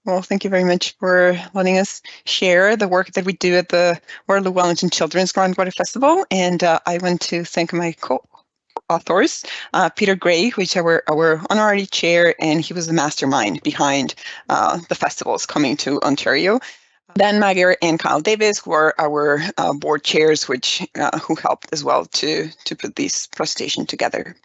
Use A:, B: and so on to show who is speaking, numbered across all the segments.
A: Well, thank you very much for letting us share the work that we do at the Waterloo Wellington Children's Groundwater Festival. And I want to thank my co-authors, Peter Gray, which is our honorary chair, and he was the mastermind behind the festivals coming to Ontario. Dan Magyar and Kyle Davis, who are our board chairs, who helped as well to put this presentation together.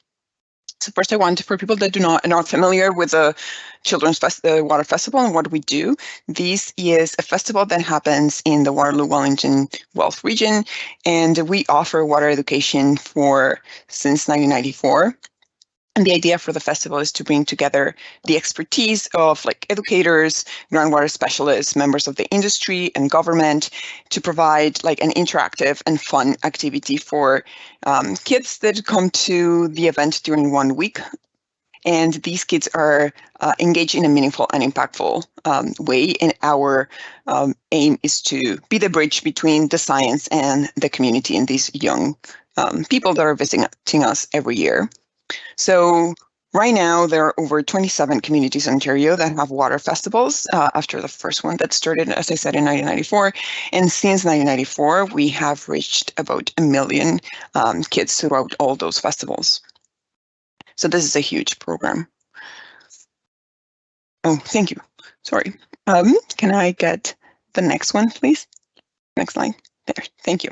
A: So first, I want, for people that are not familiar with the Children's Water Festival and what we do, this is a festival that happens in the Waterloo Wellington Guelph region, and we offer water education since 1994. And the idea for the festival is to bring together the expertise of educators, groundwater specialists, members of the industry and government to provide an interactive and fun activity for kids that come to the event during 1 week. And these kids are engaged in a meaningful and impactful way. And our aim is to be the bridge between the science and the community and these young people that are visiting us every year. So right now, there are over 27 communities in Ontario that have water festivals after the first one that started, as I said, in 1994. And since 1994, we have reached about 1 million kids throughout all those festivals. So this is a huge program. Oh, thank you. Sorry. Can I get the next one, please? Next slide. There. Thank you.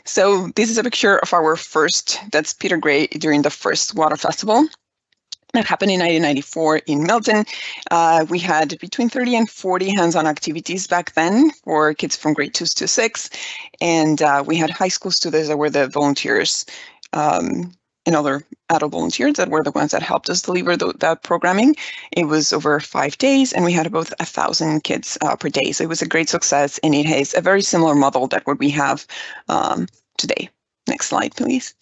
A: So this is a picture of our first, that's Peter Gray during the first water festival that happened in 1994 in Milton. We had between 30 and 40 hands-on activities back then for kids from grade 2 to 6. And we had high school students that were the volunteers and other adult volunteers that were the ones that helped us deliver that programming. It was over 5 days, and we had about 1,000 kids per day. So it was a great success, and it has a very similar model that what we have today. Next slide, please.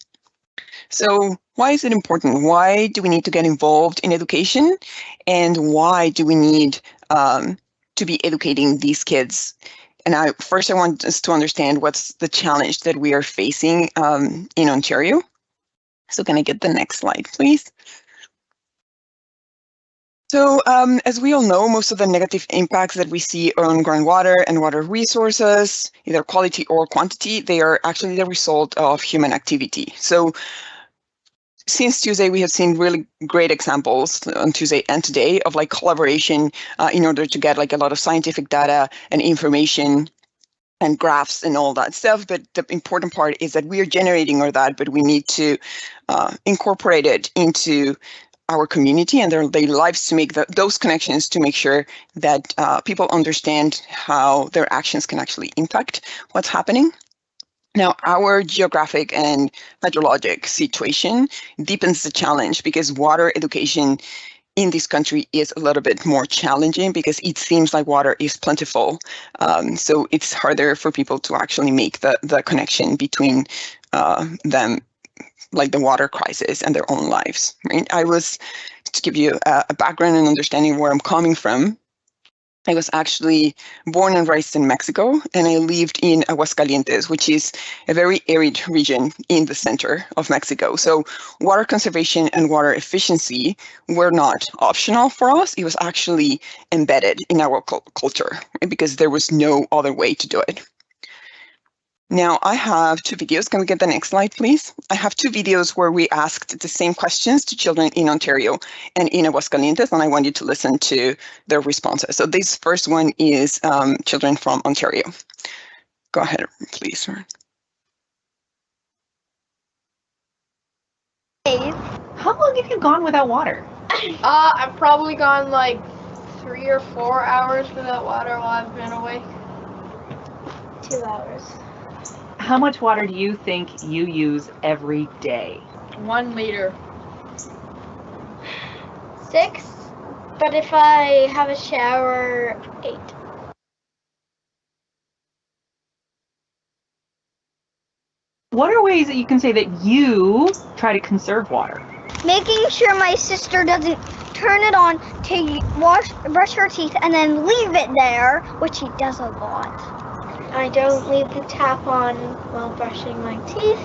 A: So why is it important? Why do we need to get involved in education? And why do we need to be educating these kids? And first I want us to understand what's the challenge that we are facing in Ontario. So can I get the next slide, please? So as we all know, most of the negative impacts that we see on groundwater and water resources, either quality or quantity, they are actually the result of human activity. So since Tuesday, we have seen really great examples on Tuesday and today of collaboration in order to get a lot of scientific data and information and graphs and all that stuff. But the important part is that we are generating all that, but we need to incorporate it into our community and their daily lives to make those connections, to make sure that people understand how their actions can actually impact what's happening. Now, our geographic and hydrologic situation deepens the challenge because water education in this country is a little bit more challenging because it seems like water is plentiful. So it's harder for people to actually make the connection between them, like the water crisis and their own lives. Right? To give you a background and understanding where I'm coming from, I was actually born and raised in Mexico, and I lived in Aguascalientes, which is a very arid region in the center of Mexico. So water conservation and water efficiency were not optional for us. It was actually embedded in our culture, right? Because there was no other way to do it. Now, I have 2 videos. Can we get the next slide, please? I have 2 videos where we asked the same questions to children in Ontario and in Aguascalientes, and I want you to listen to their responses. So this first one is children from Ontario. Go ahead, please.
B: Hey.
C: How long have you gone without water?
B: I've probably gone 3 or 4 hours without water while I've been away. 2 hours.
C: How much water do you think you use every day?
B: 1 liter.
D: 6, but if I have a shower, 8.
C: What are ways that you can say that you try to conserve water?
D: Making sure my sister doesn't turn it on to brush her teeth and then leave it there, which she does a lot. I don't leave the tap on while brushing my teeth.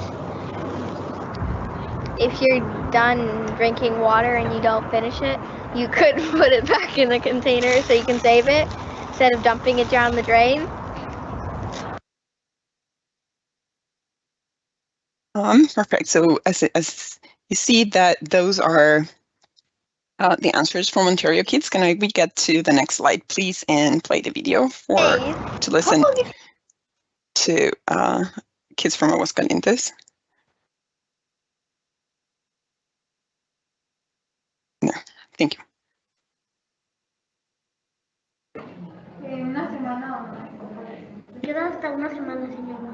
D: If you're done drinking water and you don't finish it, you could put it back in the container so you can save it instead of dumping it down the drain.
A: Perfect. So as you see that those are the answers from Ontario Kids. Can we get to the next slide, please, and play the video to listen to kids from Aguascalientes? No, thank you.
E: Una semana. Queda hasta una semana, señora.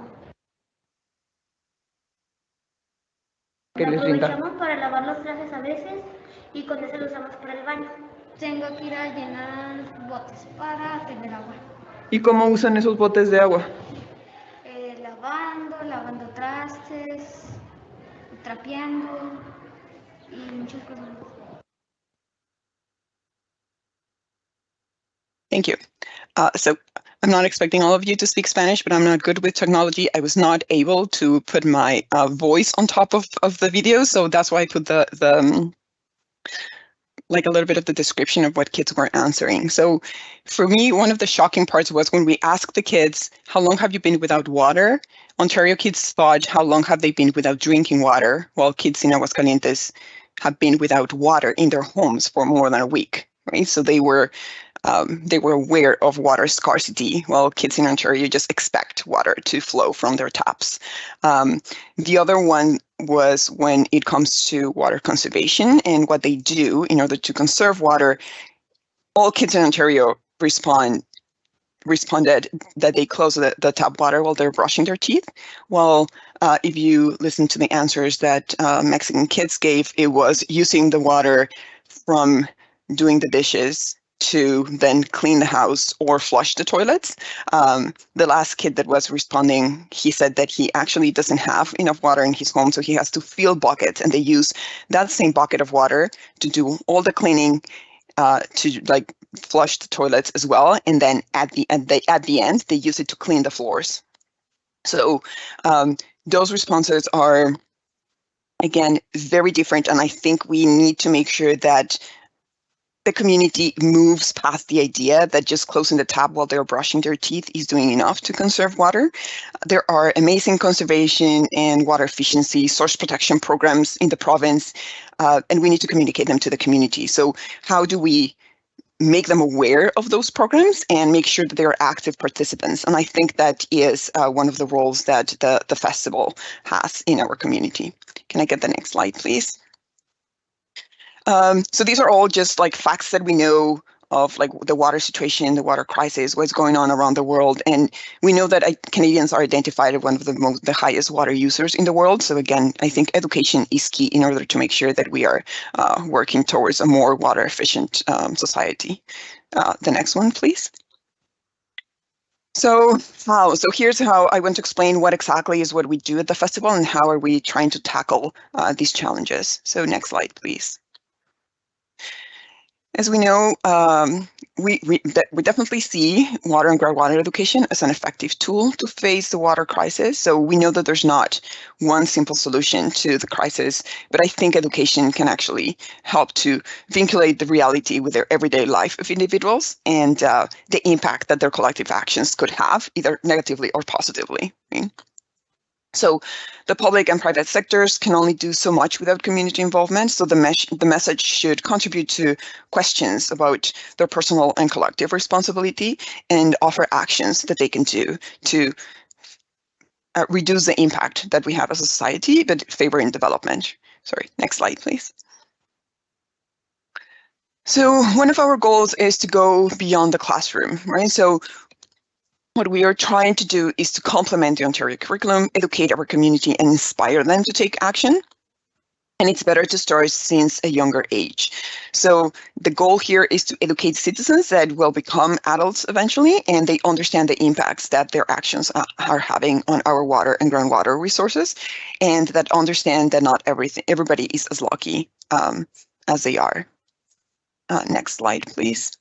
E: La aprovechamos para lavar los trajes a veces y con eso lo usamos para el baño. Tengo que ir a llenar botes para tener agua.
A: ¿Y cómo usan esos botes de agua?
E: Lavando trastes, trapeando y muchas cosas más.
A: Thank you. So I'm not expecting all of you to speak Spanish, but I'm not good with technology. I was not able to put my voice on top of the video, so that's why I put the like a little bit of the description of what kids were answering. So for me, one of the shocking parts was when we asked the kids, how long have you been without water? Ontario kids thought, how long have they been without drinking water? While kids in Aguascalientes have been without water in their homes for more than a week, right? So they were aware of water scarcity, while kids in Ontario just expect water to flow from their taps. The other one was when it comes to water conservation and what they do in order to conserve water. All kids in Ontario responded that they close the tap water while they're brushing their teeth. Well, if you listen to the answers that Mexican kids gave, it was using the water from doing the dishes to then clean the house or flush the toilets. The last kid that was responding, he said that he actually doesn't have enough water in his home, so he has to fill buckets, and they use that same bucket of water to do all the cleaning, to like flush the toilets as well, and then at the end they use it to clean the floors. So those responses are, again, very different, and I think we need to make sure that the community moves past the idea that just closing the tap while they're brushing their teeth is doing enough to conserve water. There are amazing conservation and water efficiency source protection programs in the province, and we need to communicate them to the community. So how do we make them aware of those programs and make sure that they are active participants? And I think that is one of the roles that the festival has in our community. Can I get the next slide, please? So these are all just like facts that we know of, like the water situation, the water crisis, what's going on around the world. And we know that Canadians are identified as one of the highest water users in the world. So again, I think education is key in order to make sure that we are working towards a more water efficient society. The next one, please. So here's how I want to explain what exactly is what we do at the festival and how are we trying to tackle these challenges. So next slide, please. As we know, we definitely see water and groundwater education as an effective tool to face the water crisis. So we know that there's not one simple solution to the crisis, but I think education can actually help to vinculate the reality with their everyday life of individuals and the impact that their collective actions could have, either negatively or positively. Right? So the public and private sectors can only do so much without community involvement. So the message should contribute to questions about their personal and collective responsibility and offer actions that they can do to reduce the impact that we have as a society, but favor in development. Sorry, next slide, please. So one of our goals is to go beyond the classroom, right? So what we are trying to do is to complement the Ontario curriculum, educate our community, and inspire them to take action. And it's better to start since a younger age. So the goal here is to educate citizens that will become adults eventually, and they understand the impacts that their actions are having on our water and groundwater resources, and that understand that not everybody is as lucky as they are. Next slide, please.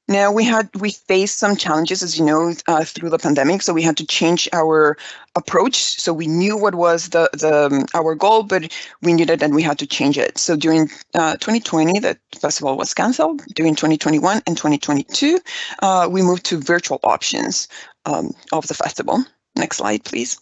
A: Now we faced some challenges, as you know, through the pandemic. So we had to change our approach. So we knew what was our goal, but we knew that we had to change it. So during 2020, the festival was canceled. During 2021 and 2022, we moved to virtual options of the festival. Next slide, please.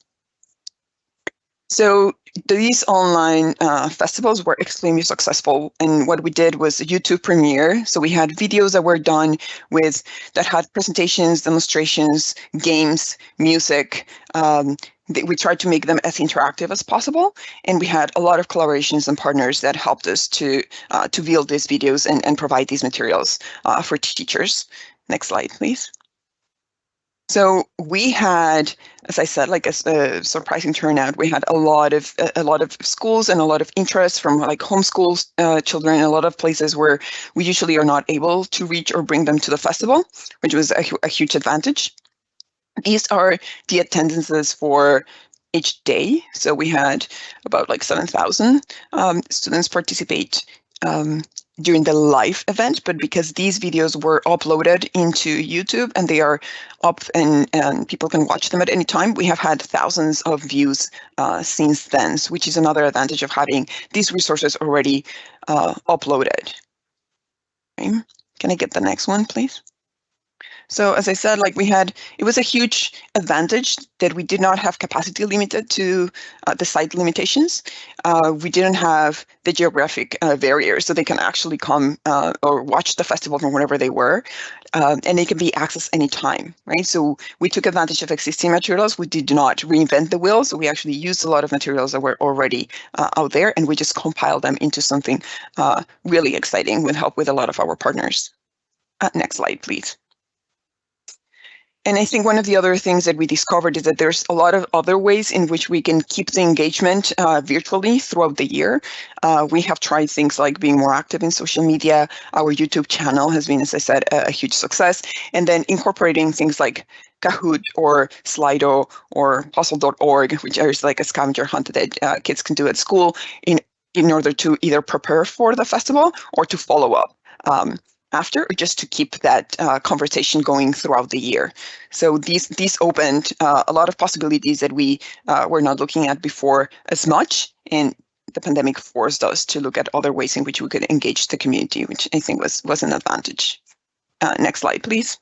A: So these online festivals were extremely successful, and what we did was a YouTube premiere. So we had videos that were done that had presentations, demonstrations, games, music. We tried to make them as interactive as possible, and we had a lot of collaborations and partners that helped us to build these videos and provide these materials for teachers. Next slide, please. So we had, as I said, like a surprising turnout. We had a lot of schools and a lot of interest from like homeschool children, a lot of places where we usually are not able to reach or bring them to the festival, which was a huge advantage. These are the attendances for each day. So we had about like 7,000 students participate during the live event, but because these videos were uploaded into YouTube and they are up and people can watch them at any time, we have had thousands of views since then, which is another advantage of having these resources already uploaded. Okay. Can I get the next one, please? So as I said, like it was a huge advantage that we did not have capacity limited to the site limitations. We didn't have the geographic barriers, so they can actually come or watch the festival from wherever they were, and they can be accessed anytime, right? So we took advantage of existing materials. We did not reinvent the wheel, so we actually used a lot of materials that were already out there, and we just compiled them into something really exciting with help with a lot of our partners. Next slide, please. And I think one of the other things that we discovered is that there's a lot of other ways in which we can keep the engagement virtually throughout the year. We have tried things like being more active in social media. Our YouTube channel has been, as I said, a huge success. And then incorporating things like Kahoot or Slido or puzzle.org, which is like a scavenger hunt that kids can do at school in order to either prepare for the festival or to follow up after, or just to keep that conversation going throughout the year. So these opened a lot of possibilities that we were not looking at before as much, and the pandemic forced us to look at other ways in which we could engage the community, which I think was an advantage. Next slide, please.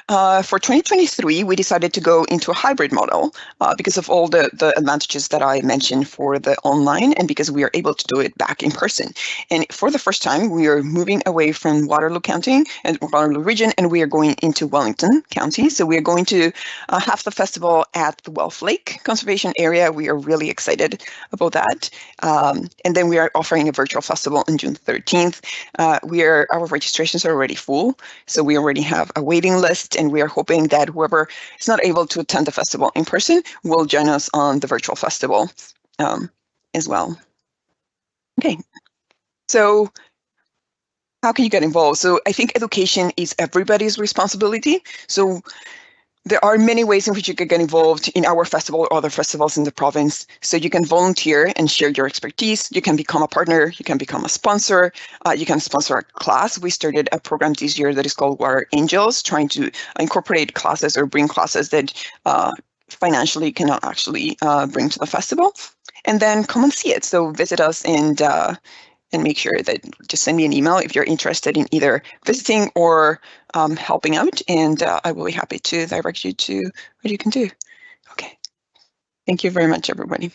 A: For 2023, we decided to go into a hybrid model because of all the advantages that I mentioned for the online, and because we are able to do it back in person. And for the first time, we are moving away from Waterloo County and Waterloo region, and we are going into Wellington County. So we are going to have the festival at the Welf Lake Conservation Area. We are really excited about that. And then we are offering a virtual festival on June 13th. Our registrations are already full, so we already have a waiting list. And we are hoping that whoever is not able to attend the festival in person will join us on the virtual festival as well. Okay, so how can you get involved? So I think education is everybody's responsibility. So there are many ways in which you can get involved in our festival or other festivals in the province. So you can volunteer and share your expertise. You can become a partner. You can become a sponsor. You can sponsor a class. We started a program this year that is called Water Angels, trying to incorporate classes or bring classes that financially cannot actually bring to the festival. And then come and see it. So visit us and make sure that just send me an email if you're interested in either visiting or helping out, and I will be happy to direct you to what you can do. Okay. Thank you very much, everybody.